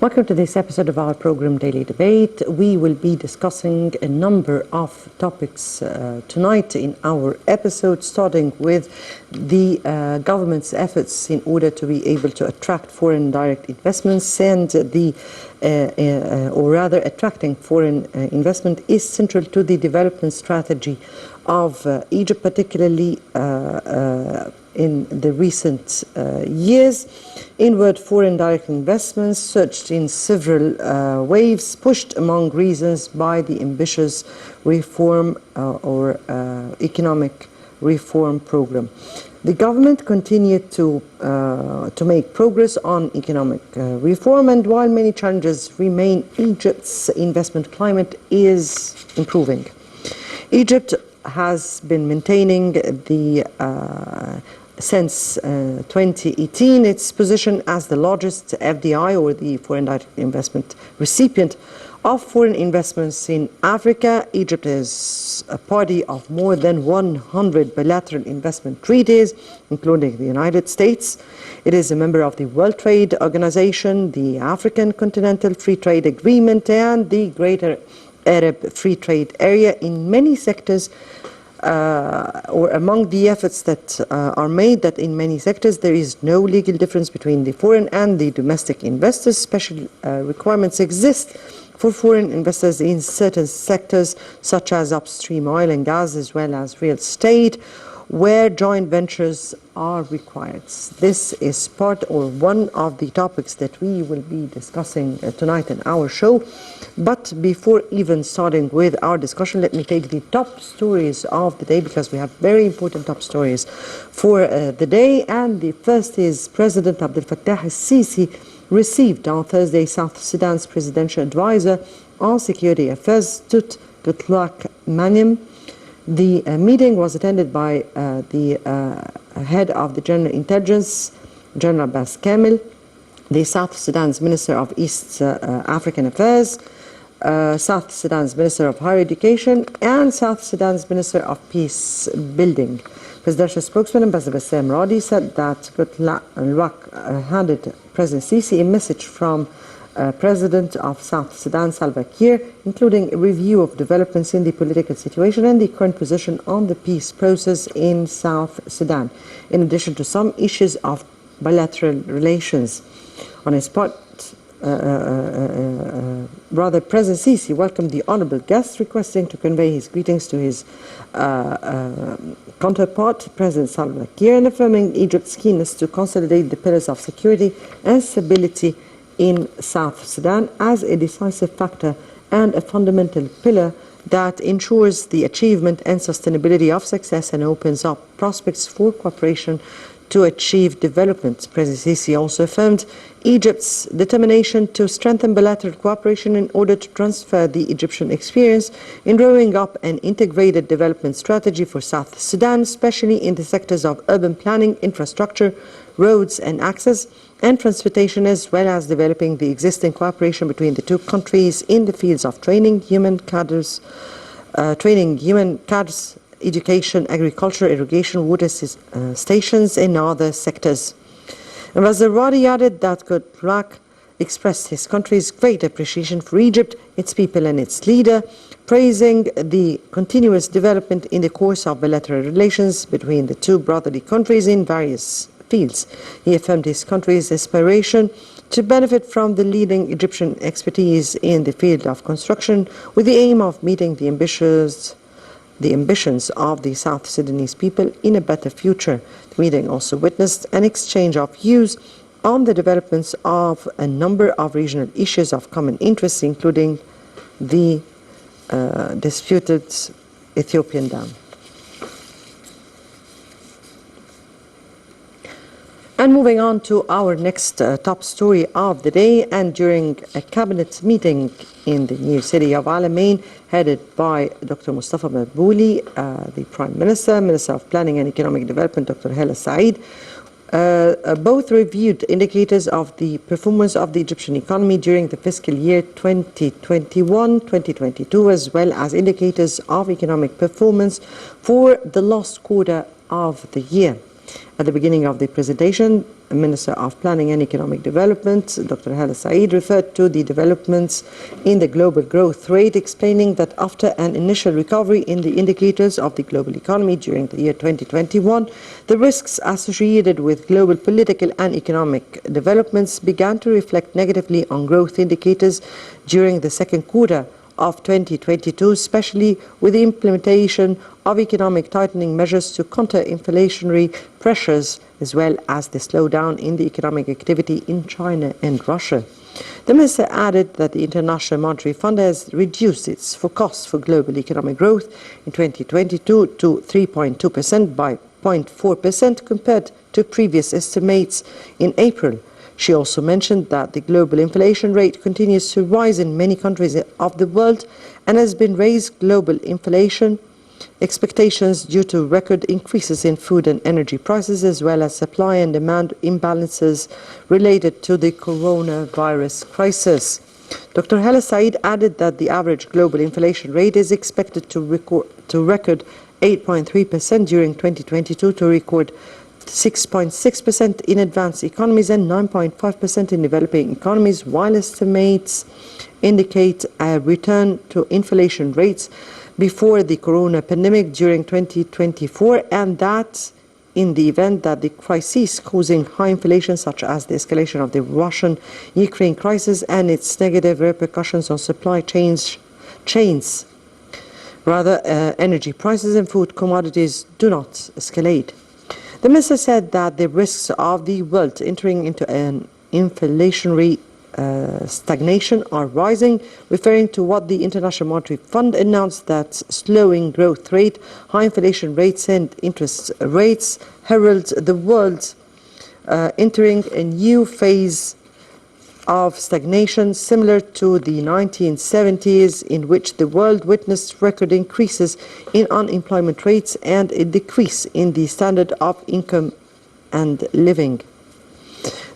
Welcome to this episode of our program Daily Debate. We will be discussing a number of topics tonight in our episode, starting with the government's efforts in order to be able to attract foreign direct investments, and attracting foreign investment is central to the development strategy of Egypt, particularly in the recent years. Inward foreign direct investments surged in several waves, pushed among reasons by the ambitious reform or economic reform program. The government continued to make progress on economic reform, and while many challenges remain, Egypt's investment climate is improving. Egypt has been maintaining since 2018 its position as the largest FDI, or the foreign direct investment recipient of foreign investments in Africa. Egypt is a party of more than 100 bilateral investment treaties, including the United States. It is a member of the World Trade Organization, the African Continental Free Trade Agreement, and the Greater Arab Free Trade Area. In many sectors, or among the efforts that are made, that in many sectors there is no legal difference between the foreign and the domestic investors. Special requirements exist for foreign investors in certain sectors, such as upstream oil and gas, as well as real estate, where joint ventures are required. This is part or one of the topics that we will be discussing tonight in our show. But before even starting with our discussion, let me take the top stories of the day, because we have very important top stories for the day. And the first is President Dr Fakhry El Feqy received on Thursday South Sudan's presidential advisor on security affairs, Dr Manim. The meeting was attended by the head of the General Intelligence, General Abbas Kamel, the South Sudan's Minister of East African Affairs, South Sudan's Minister of Higher Education, and South Sudan's Minister of Peace Building. Presidential spokesman Ambassador Bassam Radi said that Dr handed President Sisi a message from President of South Sudan, Salva Kiir, including a review of developments in the political situation and the current position on the peace process in South Sudan, in addition to some issues of bilateral relations. On his part, President Sisi welcomed the honorable guest, requesting to convey his greetings to his counterpart, President Salva Kiir, and affirming Egypt's keenness to consolidate the pillars of security and stability in South Sudan as a decisive factor and a fundamental pillar that ensures the achievement and sustainability of success and opens up prospects for cooperation to achieve development. President Sisi also affirmed Egypt's determination to strengthen bilateral cooperation in order to transfer the Egyptian experience in drawing up an integrated development strategy for South Sudan, especially in the sectors of urban planning, infrastructure, roads and access, and transportation, as well as developing the existing cooperation between the two countries in the fields of training, human cadres, education, agriculture, irrigation, water stations, and other sectors. Ambassador Radi added that Goodluck expressed his country's great appreciation for Egypt, its people and its leader, praising the continuous development in the course of bilateral relations between the two brotherly countries in various fields. He affirmed his country's aspiration to benefit from the leading Egyptian expertise in the field of construction, with the aim of meeting the ambitions of the South Sudanese people in a better future. The meeting also witnessed an exchange of views on the developments of a number of regional issues of common interest, including the disputed Ethiopian dam. And moving on to our next top story of the day, and during a cabinet meeting in the new city of Al Ain, headed by Dr. Mustafa Madbouli, the Prime Minister, Minister of Planning and Economic Development, Dr. Hala Said, both reviewed indicators of the performance of the Egyptian economy during the fiscal year 2021-2022, as well as indicators of economic performance for the last quarter of the year. At the beginning of the presentation, the Minister of Planning and Economic Development, Dr. Fakhry El Feqy, referred to the developments in the global growth rate, explaining that after an initial recovery in the indicators of the global economy during the year 2021, the risks associated with global political and economic developments began to reflect negatively on growth indicators during the second quarter of 2022, especially with the implementation of economic tightening measures to counter inflationary pressures, as well as the slowdown in the economic activity in China and Russia. The Minister added that the International Monetary Fund has reduced its forecast for global economic growth in 2022 to 3.2% by 0.4% compared to previous estimates in April. She also mentioned that the global inflation rate continues to rise in many countries of the world and has been raised global inflation expectations due to record increases in food and energy prices, as well as supply and demand imbalances related to the coronavirus crisis. Dr. Fakhry El Feqy added that the average global inflation rate is expected to record 8.3% during 2022, to record 6.6% in advanced economies and 9.5% in developing economies, while estimates indicate a return to inflation rates before the corona pandemic during 2024, and that in the event that the crises causing high inflation, such as the escalation of the Russian-Ukraine crisis and its negative repercussions on supply chains, energy prices and food commodities do not escalate. The Minister said that the risks of the world entering into an inflationary stagnation are rising, referring to what the International Monetary Fund announced, that slowing growth rate, high inflation rates and interest rates herald the world entering a new phase of stagnation similar to the 1970s, in which the world witnessed record increases in unemployment rates and a decrease in the standard of income and living.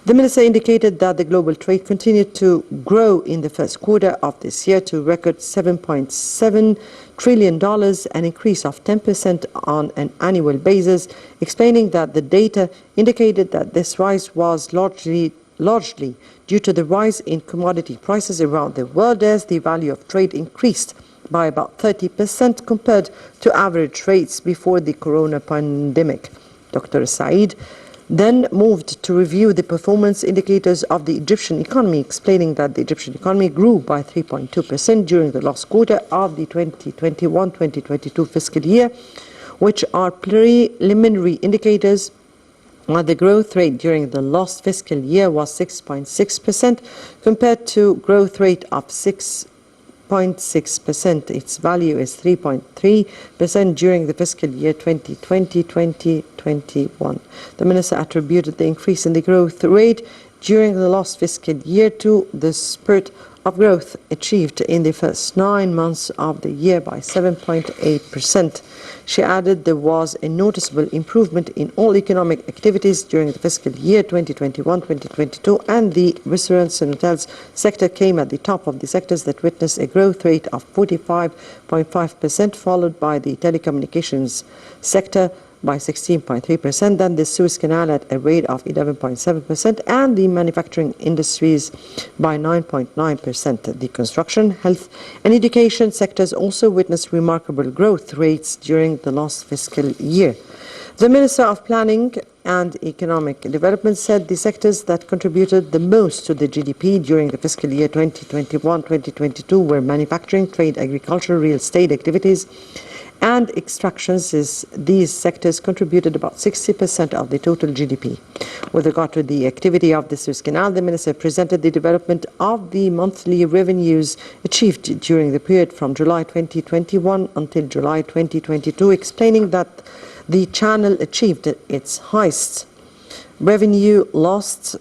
The Minister indicated that the global trade continued to grow in the first quarter of this year to record $7.7 trillion, an increase of 10% on an annual basis, explaining that the data indicated that this rise was largely due to the rise in commodity prices around the world, as the value of trade increased by about 30% compared to average rates before the corona pandemic. Dr. Feqy then moved to review the performance indicators of the Egyptian economy, explaining that the Egyptian economy grew by 3.2% during the last quarter of the 2021-2022 fiscal year, which are preliminary indicators. While the growth rate during the last fiscal year was 6.6% compared to growth rate of 6.6%. Its value is 3.3% during the fiscal year 2020-2021. The Minister attributed the increase in the growth rate during the last fiscal year to the spurt of growth achieved in the first 9 months of the year by 7.8%. She added there was a noticeable improvement in all economic activities during the fiscal year 2021-2022, and the restaurants and hotels sector came at the top of the sectors that witnessed a growth rate of 45.5%, followed by the telecommunications sector by 16.3%, then the Suez Canal at a rate of 11.7%, and the manufacturing industries by 9.9%. The construction, health and education sectors also witnessed remarkable growth rates during the last fiscal year. The Minister of Planning and Economic Development said the sectors that contributed the most to the GDP during the fiscal year 2021-2022 were manufacturing, trade, agriculture, real estate activities, and extractions. These sectors contributed about 60% of the total GDP. With regard to the activity of the Suez Canal, the Minister presented the development of the monthly revenues achieved during the period from July 2021 until July 2022, explaining that the channel achieved its highest revenue last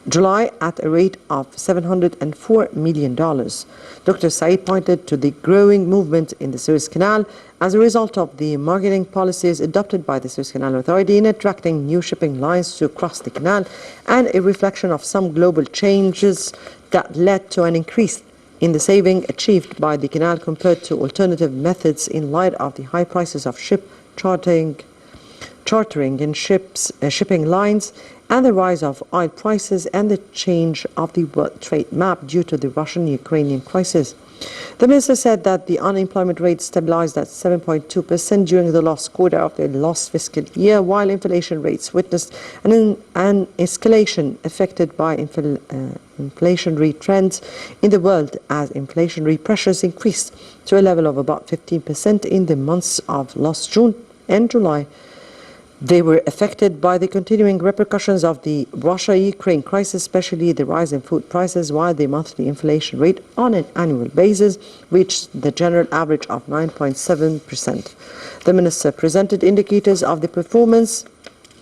July at a rate of $704 million. Dr. Feqy pointed to the growing movement in the Suez Canal as a result of the marketing policies adopted by the Suez Canal Authority in attracting new shipping lines to cross the canal, and a reflection of some global changes that led to an increase in the saving achieved by the canal compared to alternative methods in light of the high prices of ship chartering chartering in shipping lines, and the rise of oil prices and the change of the world trade map due to the Russian-Ukrainian crisis. The minister said that the unemployment rate stabilized at 7.2% during the last quarter of the last fiscal year, while inflation rates witnessed an escalation affected by inflationary trends in the world as inflationary pressures increased to a level of about 15% in the months of last June and July. They were affected by the continuing repercussions of the Russia-Ukraine crisis, especially the rise in food prices, while the monthly inflation rate on an annual basis reached the general average of 9.7%. The minister presented indicators of the performance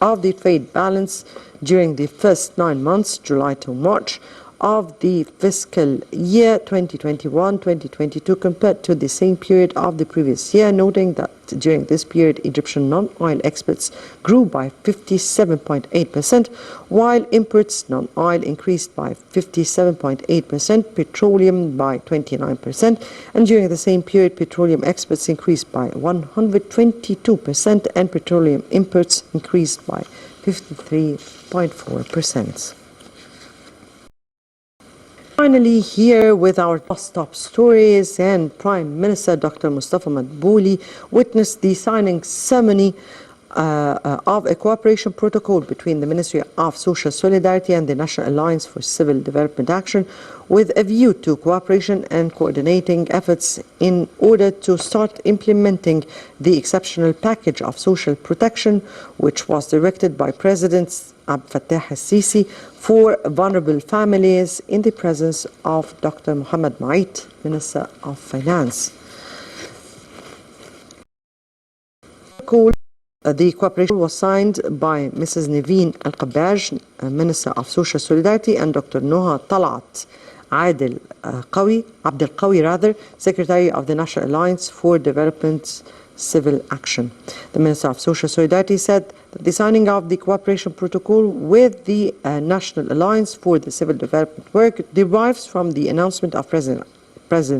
of the trade balance during the first 9 months, July to March, of the fiscal year 2021-2022 compared to the same period of the previous year, noting that during this period Egyptian non-oil exports grew by 57.8%, while imports non-oil increased by 57.8%, petroleum by 29%, and during the same period petroleum exports increased by 122% and petroleum imports increased by 53.4%. Finally, here with our top stories, and Prime Minister Dr. Mustafa Madbouli witnessed the signing ceremony of a cooperation protocol between the Ministry of Social Solidarity and the National Alliance for Civil Development Action, with a view to cooperation and coordinating efforts in order to start implementing the exceptional package of social protection, which was directed by President Dr Fakhry El Feqy for vulnerable families, in the presence of Dr. Mohammed Mait, Minister of Finance. The cooperation was signed by Mrs. Naveen Al-Qabbaj, Minister of Social Solidarity, and Dr. Noha Talat Abdel Qawi, Secretary of the National Alliance for Development Civil Action. The Minister of Social Solidarity said that the signing of the cooperation protocol with the National Alliance for the Civil Development Work derives from the announcement of President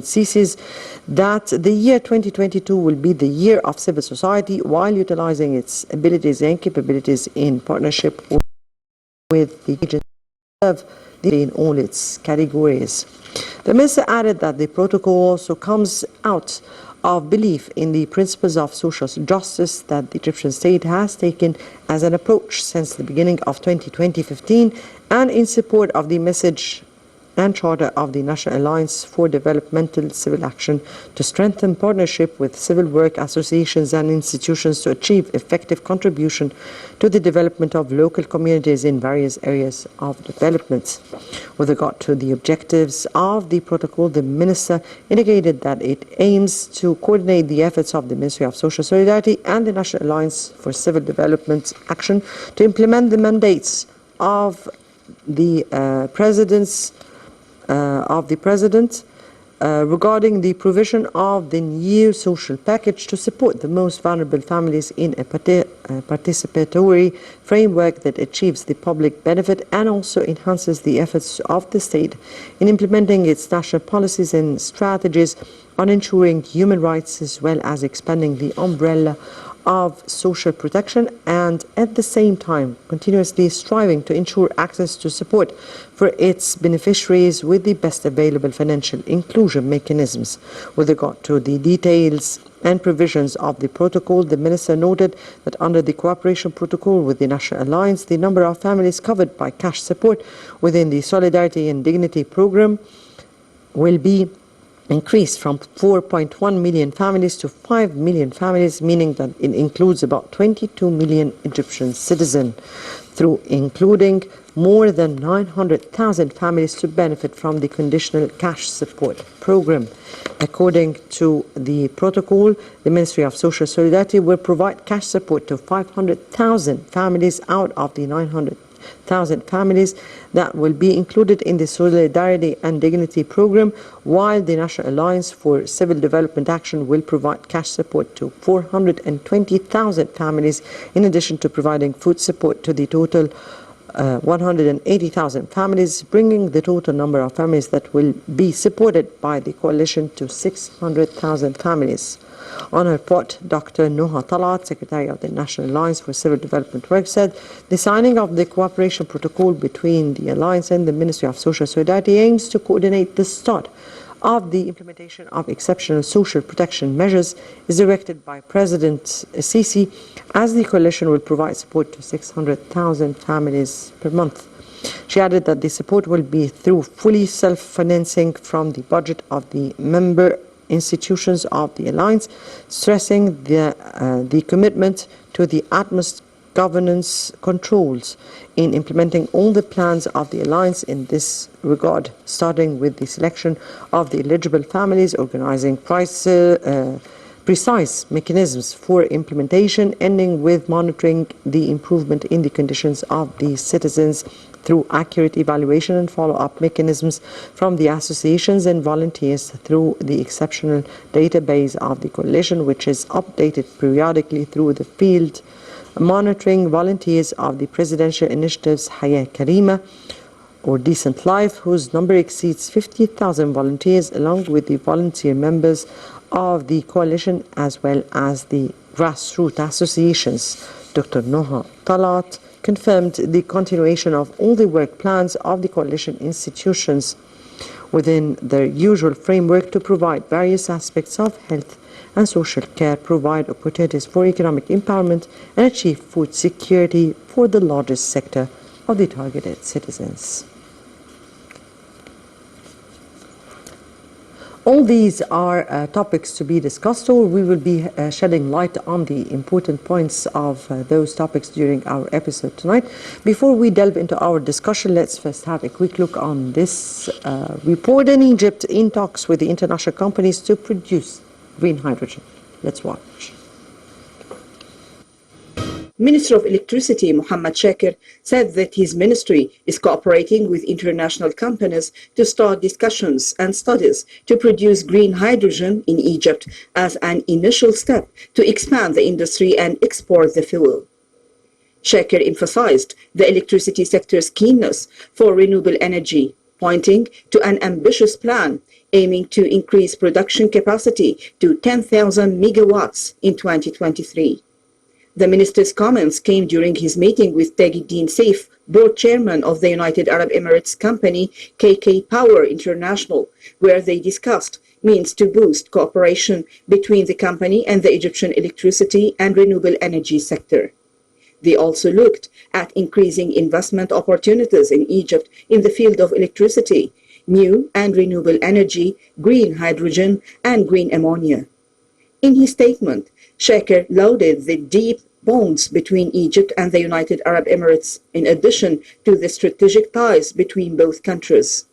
Sisi's that the year 2022 will be the year of civil society, while utilizing its abilities and capabilities in partnership with the agency in all its categories. The minister added that the protocol also comes out of belief in the principles of social justice that the Egyptian state has taken as an approach since the beginning of 2015, and in support of the message and charter of the National Alliance for Developmental Civil Action to strengthen partnership with civil work associations and institutions to achieve effective contribution to the development of local communities in various areas of development. With regard to the objectives of the protocol, the minister indicated that it aims to coordinate the efforts of the Ministry of Social Solidarity and the National Alliance for Civil Development Action to implement the mandates of the President regarding the provision of the new social package to support the most vulnerable families in a participatory framework that achieves the public benefit and also enhances the efforts of the state in implementing its national policies and strategies on ensuring human rights, as well as expanding the umbrella of social protection, and at the same time continuously striving to ensure access to support for its beneficiaries with the best available financial inclusion mechanisms. With regard to the details and provisions of the protocol, the minister noted that under the cooperation protocol with the National Alliance, the number of families covered by cash support within the Solidarity and Dignity program will be increased from 4.1 million families to 5 million families, meaning that it includes about 22 million Egyptian citizens, through including more than 900,000 families to benefit from the conditional cash support program. According to the protocol, the Ministry of Social Solidarity will provide cash support to 500,000 families out of the 900,000 families that will be included in the Solidarity and Dignity program, while the National Alliance for Civil Development Action will provide cash support to 420,000 families, in addition to providing food support to the total 180,000 families, bringing the total number of families that will be supported by the coalition to 600,000 families. On her part, Dr. Noha Talat, Secretary of the National Alliance for Civil Development Work, said the signing of the cooperation protocol between the Alliance and the Ministry of Social Solidarity aims to coordinate the start of the implementation of exceptional social protection measures is directed by President Sisi, as the coalition will provide support to 600,000 families per month. She added that the support will be through fully self-financing from the budget of the member institutions of the Alliance, stressing the commitment to the utmost governance controls in implementing all the plans of the Alliance in this regard, starting with the selection of the eligible families, organizing precise mechanisms for implementation, ending with monitoring the improvement in the conditions of the citizens through accurate evaluation and follow-up mechanisms from the associations and volunteers through the exceptional database of the coalition, which is updated periodically through the field monitoring volunteers of the presidential initiatives Hayah Karima, or Decent Life, whose number exceeds 50,000 volunteers, along with the volunteer members of the coalition as well as the grassroots associations. Dr. Noha Talat confirmed the continuation of all the work plans of the coalition institutions within their usual framework to provide various aspects of health and social care, provide opportunities for economic empowerment, and achieve food security for the largest sector of the targeted citizens. All these are topics to be discussed, or we will be shedding light on the important points of those topics during our episode tonight. Before we delve into our discussion, let's first have a quick look on this report. In Egypt, in talks with the international companies to produce green hydrogen. Let's watch. Minister of Electricity Mohammed Shakir said that his ministry is cooperating with international companies to start discussions and studies to produce green hydrogen in Egypt as an initial step to expand the industry and export the fuel. Shakir emphasized the electricity sector's keenness for renewable energy, pointing to an ambitious plan aiming to increase production capacity to 10,000 megawatts in 2023. The minister's comments came during his meeting with Tajuddin Saif, board chairman of the United Arab Emirates company KK Power International, where they discussed means to boost cooperation between the company and the Egyptian electricity and renewable energy sector. They also looked at increasing investment opportunities in Egypt in the field of electricity, new and renewable energy, green hydrogen, and green ammonia. In his statement, Shakir lauded the deep bonds between Egypt and the United Arab Emirates, in addition to the strategic ties between both countries.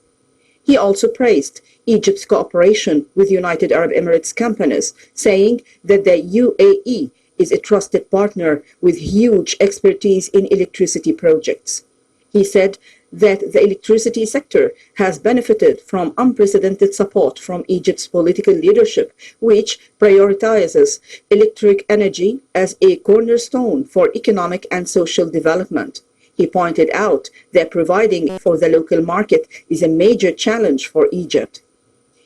He also praised Egypt's cooperation with United Arab Emirates companies, saying that the UAE is a trusted partner with huge expertise in electricity projects. He said that the electricity sector has benefited from unprecedented support from Egypt's political leadership, which prioritizes electric energy as a cornerstone for economic and social development. He pointed out that providing for the local market is a major challenge for Egypt.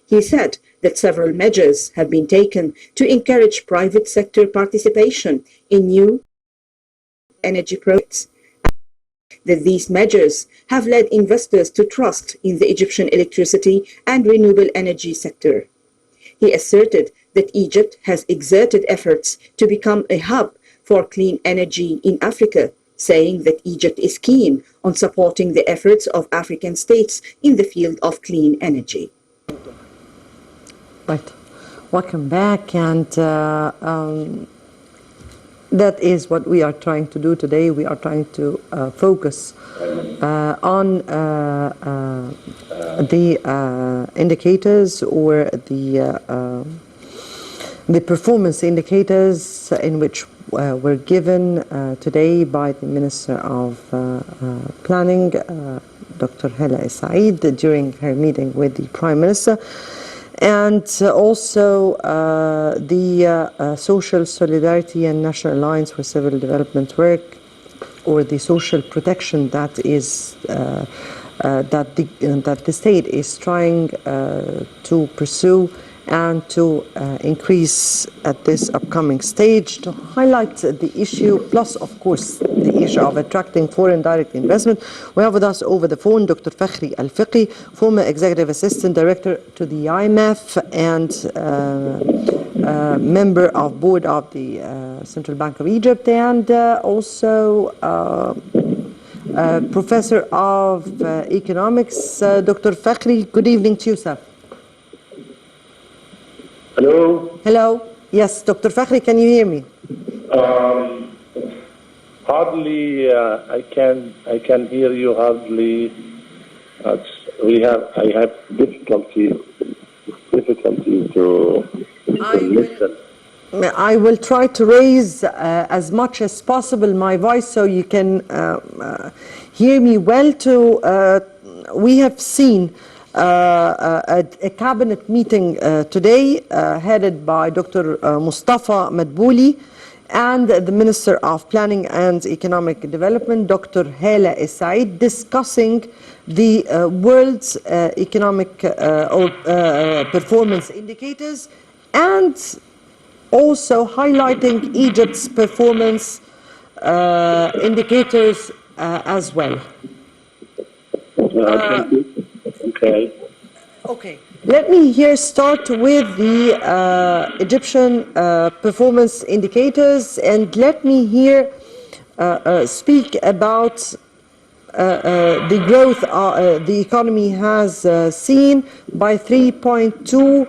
He said that several measures have been taken to encourage private sector participation in new energy projects, that these measures have led investors to trust in the Egyptian electricity and renewable energy sector. He asserted that Egypt has exerted efforts to become a hub for clean energy in Africa, saying that Egypt is keen on supporting the efforts of African states in the field of clean energy. Right. Welcome back, and that is what we are trying to do today. We are trying to focus on the indicators, or the performance indicators in which were given today by the Minister of Planning, Dr. Fakhry El Feqy, during her meeting with the Prime Minister. And also the Social Solidarity and National Alliance for Civil Development Work, or the social protection that is that the state is trying to pursue and to increase at this upcoming stage to highlight the issue, plus of course the issue of attracting foreign direct investment. We have with us over the phone Dr. Fakhry El Feqy, former Executive Assistant Director to the IMF and member of board of the Central Bank of Egypt, and also Professor of Economics. Dr. Fakhry, good evening to you, sir. Hello. Hello. Yes, Dr. Fakhry, can you hear me? Hardly. I can hear you hardly. I have difficulty to listen. I will try to raise as much as possible my voice so you can hear me well. We have seen a cabinet meeting today headed by Dr. Mustafa Madbouli and the Minister of Planning and Economic Development, Dr. Hala El Said, discussing the world's economic performance indicators and also highlighting Egypt's performance indicators as well. Thank you. Okay. Okay. Let me here start with the Egyptian performance indicators, and let me here speak about the growth the economy has seen by 3.2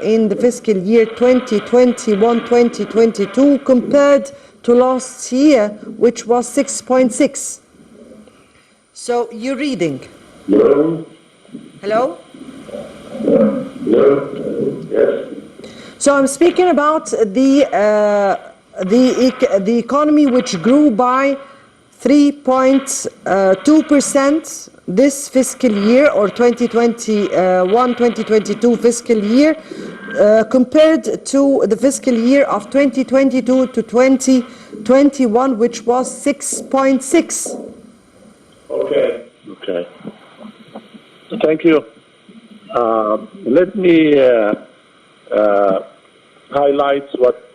in the fiscal year 2021-2022 compared to last year, which was 6.6. So you're reading. Hello. Hello? Hello. Yes. So I'm speaking about the economy, which grew by 3.2% this fiscal year, or 2021-2022 fiscal year, compared to the fiscal year of 2022 to 2021, which was 6.6. Okay. Okay. Thank you. Let me highlight what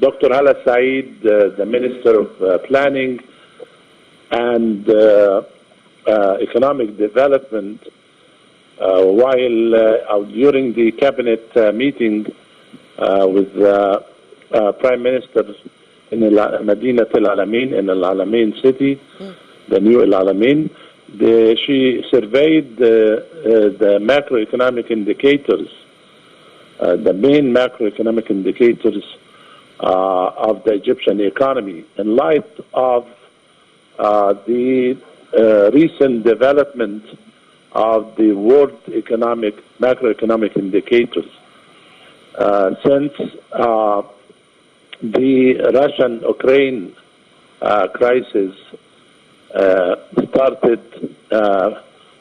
Dr. Hala Said, the Minister of Planning and Economic Development, while during the cabinet meeting with Prime Minister in Medina Al Alamein, in Al Alamein city, the new Al Alamein, she surveyed the macroeconomic indicators, the main macroeconomic indicators of the Egyptian economy in light of the recent development of the world macroeconomic indicators. Since the Russian-Ukraine crisis started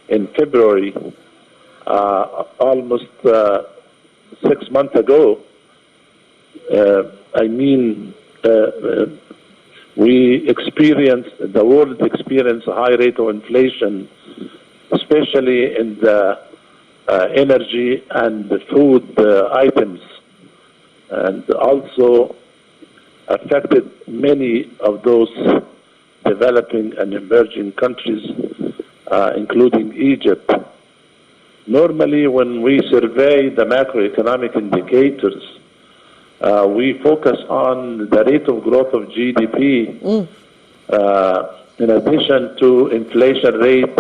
in February, almost 6 months ago. The world experienced a high rate of inflation, especially in the energy and the food items, and also affected many of those developing and emerging countries, including Egypt. Normally, when we survey the macroeconomic indicators, we focus on the rate of growth of GDP, in addition to inflation rate,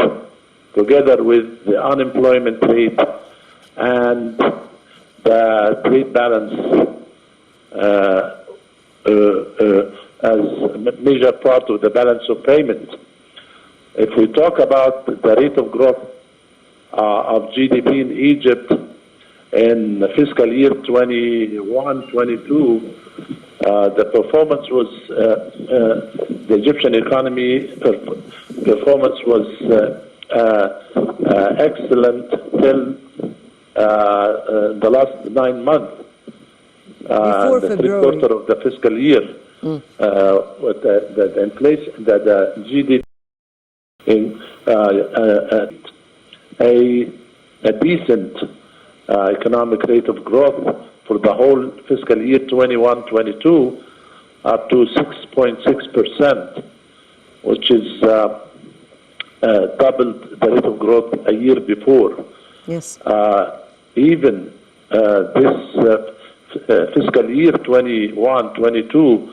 together with the unemployment rate and the trade balance as a major part of the balance of payment. If we talk about the rate of growth of GDP in Egypt in the fiscal year 21-22, the performance was, the Egyptian economy performance was excellent till the last 9 months. Before the February. 3/4 of the fiscal year, with the inflation, the GDP in a decent economic rate of growth for the whole fiscal year 21-22 up to 6.6%, which is doubled the rate of growth a year before. Yes. Even this fiscal year 21-22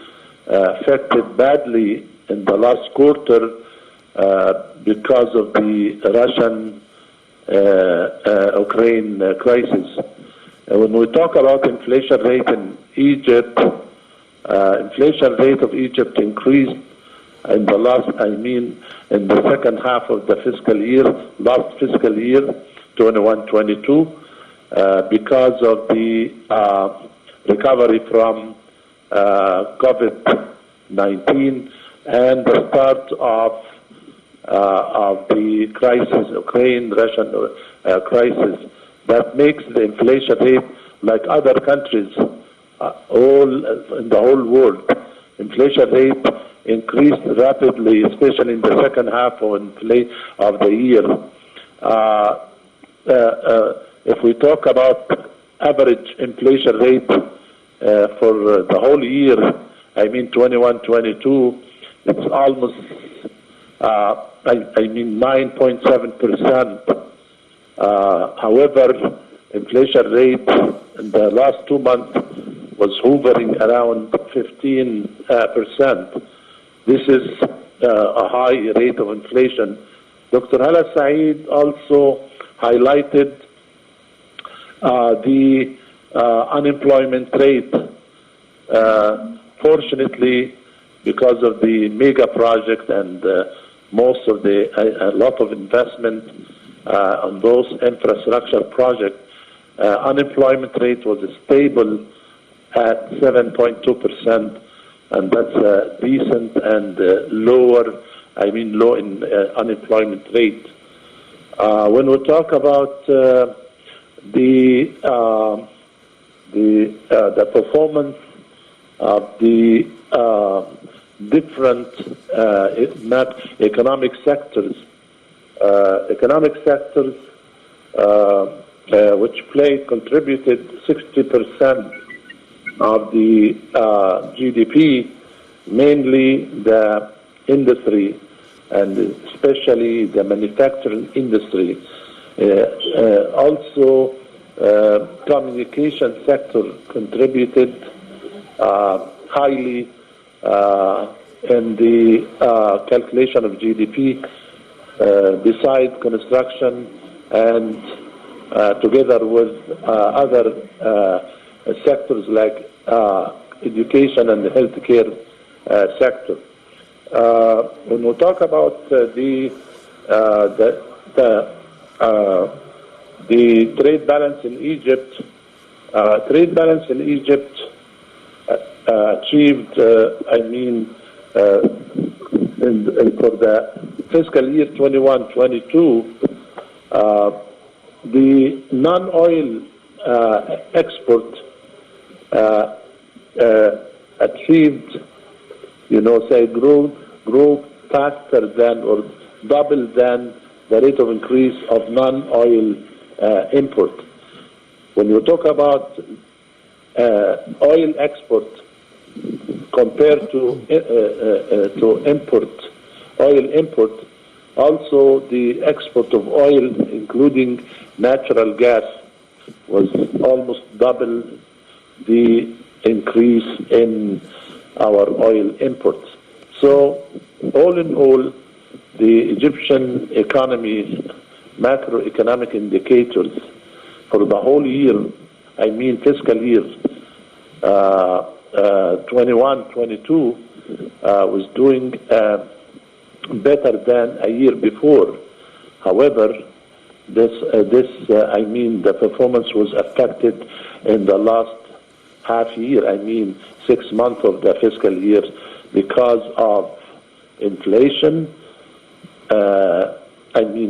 affected badly in the last quarter because of the Russian-Ukraine crisis. When we talk about inflation rate in Egypt, inflation rate of Egypt increased in the in the second half of the last fiscal year, 21-22, because of the recovery from COVID-19 and the start of the crisis, Ukraine-Russian crisis, that makes the inflation rate, like other countries, all in the whole world, inflation rate increased rapidly, especially in the second half of the year. If we talk about average inflation rate for the whole year, 21-22, it's almost 9.7%. However, inflation rate in the last 2 months was hovering around 15%. This is a high rate of inflation. Dr. Hala Saeed also highlighted the unemployment rate. Fortunately, because of the mega project and a lot of investment on those infrastructure projects, unemployment rate was stable at 7.2%, and that's decent and low in unemployment rate. When we talk about the performance of the different economic sectors, which contributed 60% of the GDP, mainly the industry and especially the manufacturing industry. Also, communication sector contributed highly in the calculation of GDP, besides construction and together with other sectors like education and the healthcare sector. When we talk about the trade balance in Egypt, achieved, for the fiscal year 21-22, the non-oil export achieved, grew faster than or double than the rate of increase of non-oil import. When you talk about oil export compared to oil import, also the export of oil, including natural gas, was almost double the increase in our oil imports. So, all in all, the Egyptian economy, macroeconomic indicators for the whole year, fiscal year 21-22, was doing better than a year before. However, the performance was affected in the last half year, 6 months of the fiscal year, because of inflation,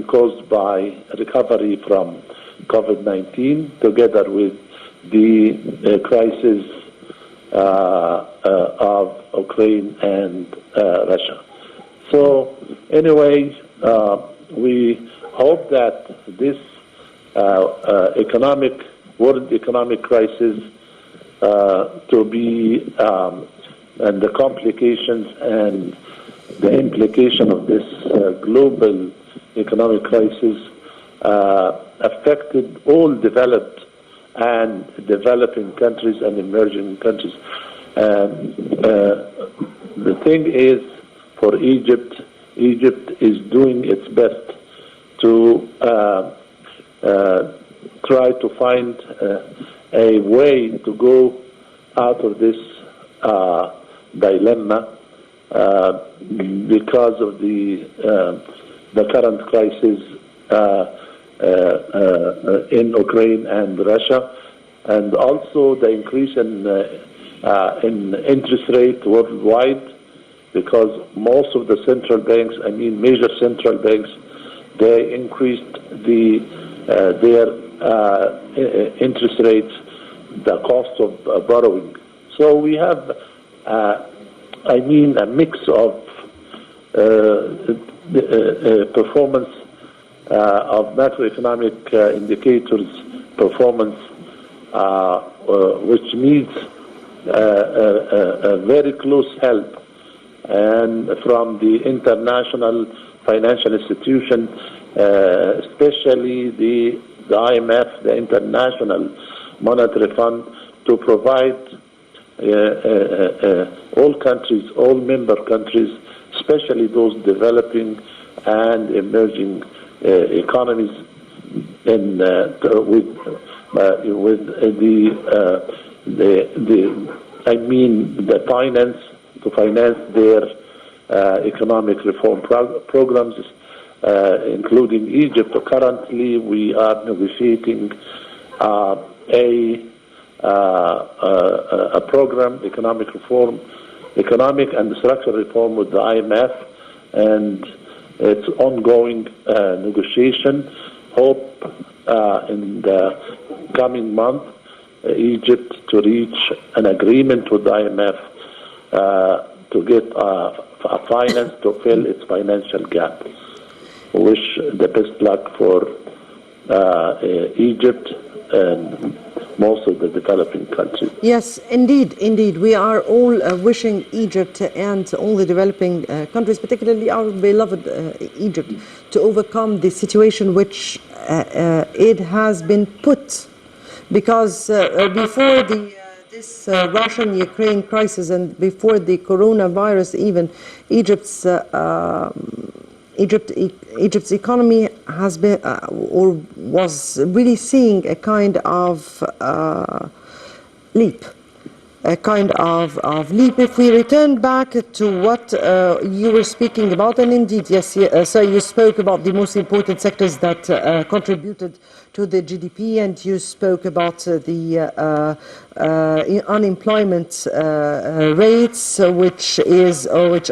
caused by recovery from COVID-19, together with the crisis of Ukraine and Russia. So, anyway, we hope that this world economic crisis to be, and the complications and the implication of this global economic crisis affected all developed and developing countries and emerging countries. The thing is, for Egypt, Egypt is doing its best to try to find a way to go out of this dilemma because of the current crisis in Ukraine and Russia, and also the increase in interest rate worldwide, because most of the central banks, major central banks, they increased their interest rates, the cost of borrowing. So we have, a mix of performance of macroeconomic indicators performance, which needs a very close help, and from the international financial institution, especially the IMF, the International Monetary Fund, to provide all countries, all member countries, especially those developing and emerging economies, in with the finance, to finance their economic reform programs, including Egypt. Currently, we are negotiating a program, economic and structural reform with the IMF, and it's ongoing negotiation. Hope in the coming month, Egypt to reach an agreement with the IMF to get finance to fill its financial gap. Wish the best luck for Egypt and most of the developing countries. Yes, indeed. We are all wishing Egypt and all the developing countries, particularly our beloved Egypt, to overcome the situation which it has been put. Because before this Russian-Ukraine crisis and before the coronavirus, even Egypt's economy has been or was really seeing a kind of leap. If we return back to what you were speaking about, and indeed, yes, sir, you spoke about the most important sectors that contributed to the GDP, and you spoke about the unemployment rates, which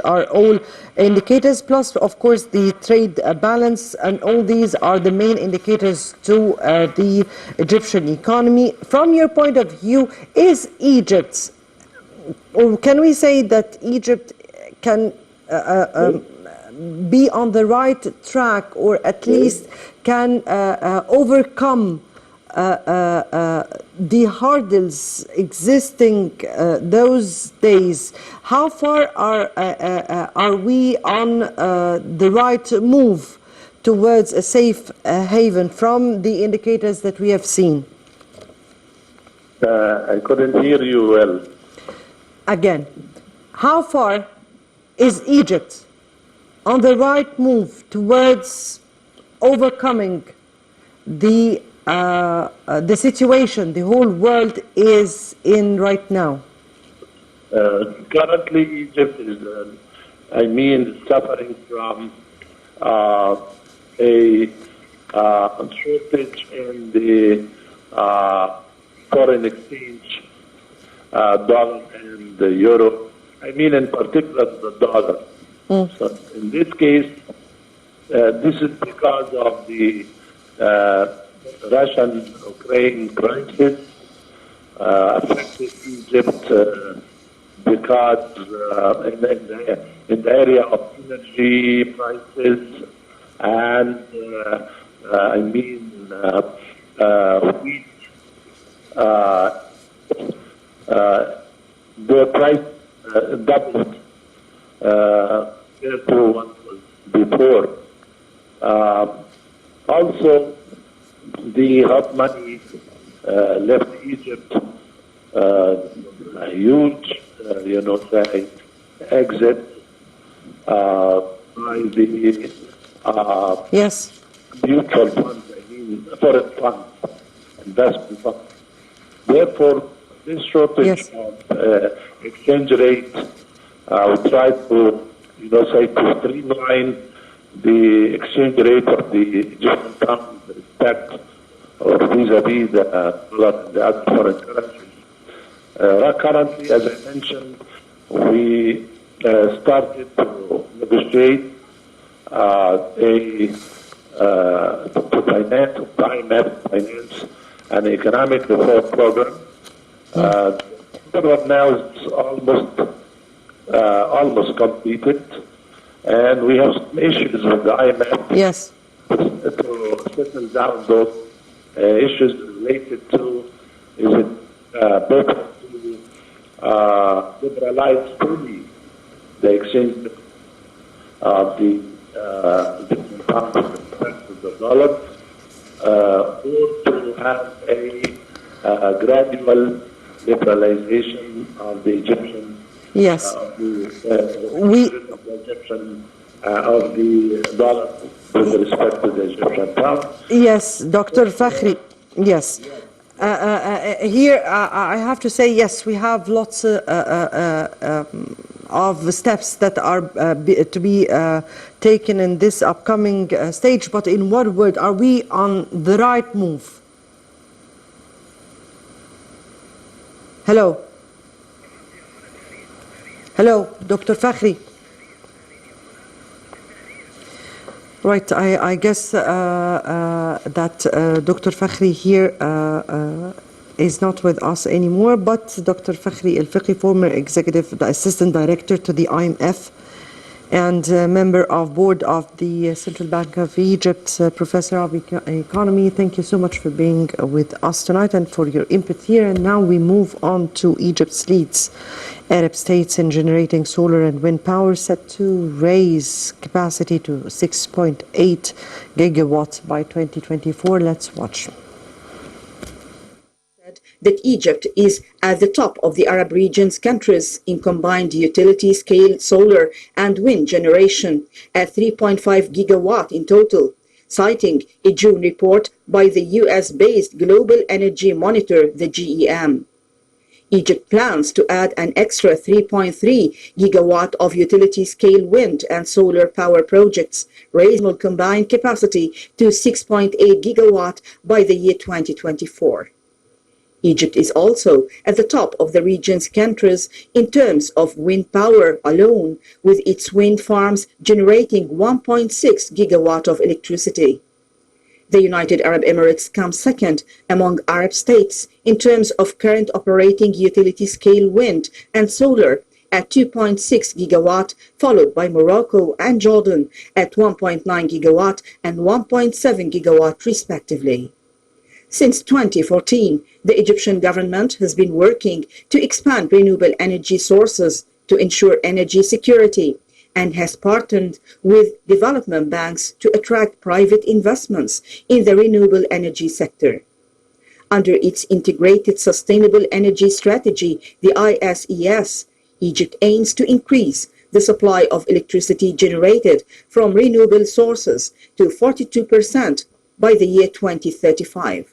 are all indicators, plus, of course, the trade balance, and all these are the main indicators to the Egyptian economy. From your point of view, is Egypt, or can we say that Egypt can be on the right track, or at least can overcome the hurdles existing those days? How far are we on the right move towards a safe haven from the indicators that we have seen? I couldn't hear you well. Again, how far is Egypt on the right move towards overcoming the situation the whole world is in right now? Currently, Egypt is, suffering from a shortage in the foreign exchange, dollar and the euro. In particular, the dollar. So in this case, this is because of the Russian-Ukraine crisis affected Egypt because in the area of energy prices and wheat, the price doubled compared to what was before. Also, the hot money left Egypt a huge, say, exit by the Yes. mutual funds, foreign funds, investment funds. Therefore, this shortage Yes. of exchange rate, we try to, to streamline the exchange rate of the Egyptian pound with respect or vis-a-vis the dollar and the other foreign currencies. Currently, as I mentioned, we started to negotiate to finance an economic reform program. The program now is almost completed, and we have some issues with the IMF Yes. to settle down those issues related to is it better to liberalize fully the exchange of the different pounds with respect to the dollar, or to have a gradual liberalization of the Egyptian Yes. of the dollar with respect to the Egyptian pound. Yes, Dr. Fakhry. Yes. Here, I have to say, yes, we have lots of steps that are to be taken in this upcoming stage. But in what word, are we on the right move? Hello? Hello, Dr. Fakhry. Right, I guess that Dr. Fakhry here is not with us anymore, but Dr. Fakhry El Feqy, former executive assistant director to the IMF and member of board of the Central Bank of Egypt, professor of economy. Thank you so much for being with us tonight and for your input here. And now we move on to Egypt's leads. Arab states in generating solar and wind power set to raise capacity to 6.8 gigawatts by 2024. Let's watch. That Egypt is at the top of the Arab region's countries in combined utility-scale solar and wind generation at 3.5 gigawatt in total, citing a June report by the US-based Global Energy Monitor, the GEM. Egypt plans to add an extra 3.3 gigawatt of utility-scale wind and solar power projects, raising combined capacity to 6.8 gigawatt by the year 2024. Egypt is also at the top of the region's countries in terms of wind power alone, with its wind farms generating 1.6 gigawatt of electricity. The United Arab Emirates comes second among Arab states in terms of current operating utility-scale wind and solar at 2.6 gigawatt, followed by Morocco and Jordan at 1.9 gigawatt and 1.7 gigawatt respectively. Since 2014, the Egyptian government has been working to expand renewable energy sources to ensure energy security and has partnered with development banks to attract private investments in the renewable energy sector. Under its Integrated Sustainable Energy Strategy, the ISES, Egypt aims to increase the supply of electricity generated from renewable sources to 42% by the year 2035.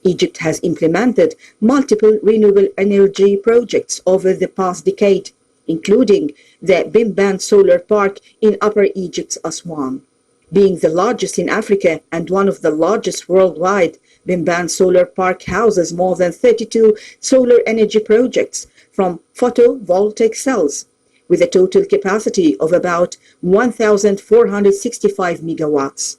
Egypt has implemented multiple renewable energy projects over the past decade, including the Bimban Solar Park in Upper Egypt's Aswan. Being the largest in Africa and one of the largest worldwide, Bimban Solar Park houses more than 32 solar energy projects from photovoltaic cells, with a total capacity of about 1,465 megawatts.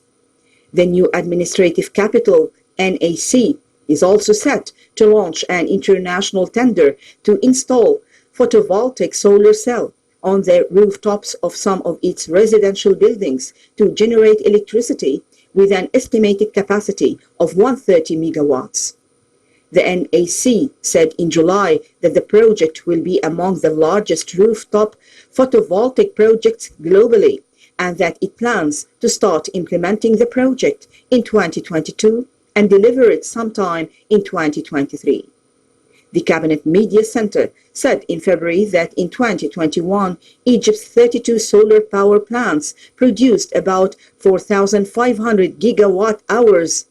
The new administrative capital, NAC, is also set to launch an international tender to install photovoltaic solar cell on the rooftops of some of its residential buildings to generate electricity with an estimated capacity of 130 megawatts. The NAC said in July that the project will be among the largest rooftop photovoltaic projects globally, and that it plans to start implementing the project in 2022 and deliver it sometime in 2023. The Cabinet Media Center said in February that in 2021, Egypt's 32 solar power plants produced about 4,500 gigawatt hours.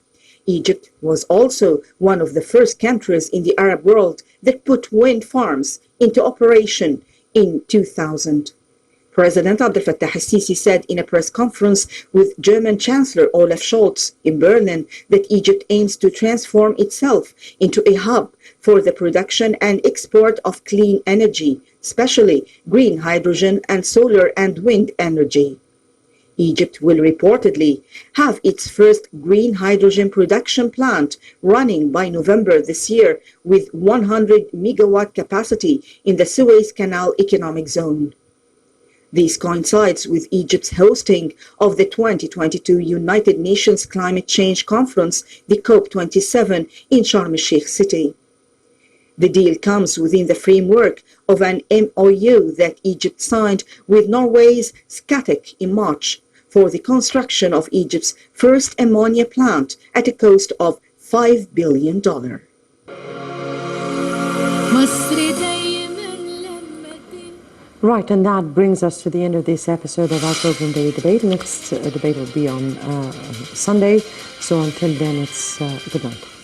Egypt was also one of the first countries in the Arab world that put wind farms into operation in 2000. President Dr Fakhry El Feqy said in a press conference with German Chancellor Olaf Scholz in Berlin that Egypt aims to transform itself into a hub for the production and export of clean energy, especially green hydrogen and solar and wind energy. Egypt will reportedly have its first green hydrogen production plant running by November this year with 100 megawatt capacity in the Suez Canal Economic Zone. This coincides with Egypt's hosting of the 2022 United Nations Climate Change Conference, the COP27, in Sharm el-Sheikh city. The deal comes within the framework of an MOU that Egypt signed with Norway's Scatec in March for the construction of Egypt's first ammonia plant at a cost of $5 billion. Right, and that brings us to the end of this episode of our program, Daily Debate. Next debate will be on Sunday. So until then, it's good night.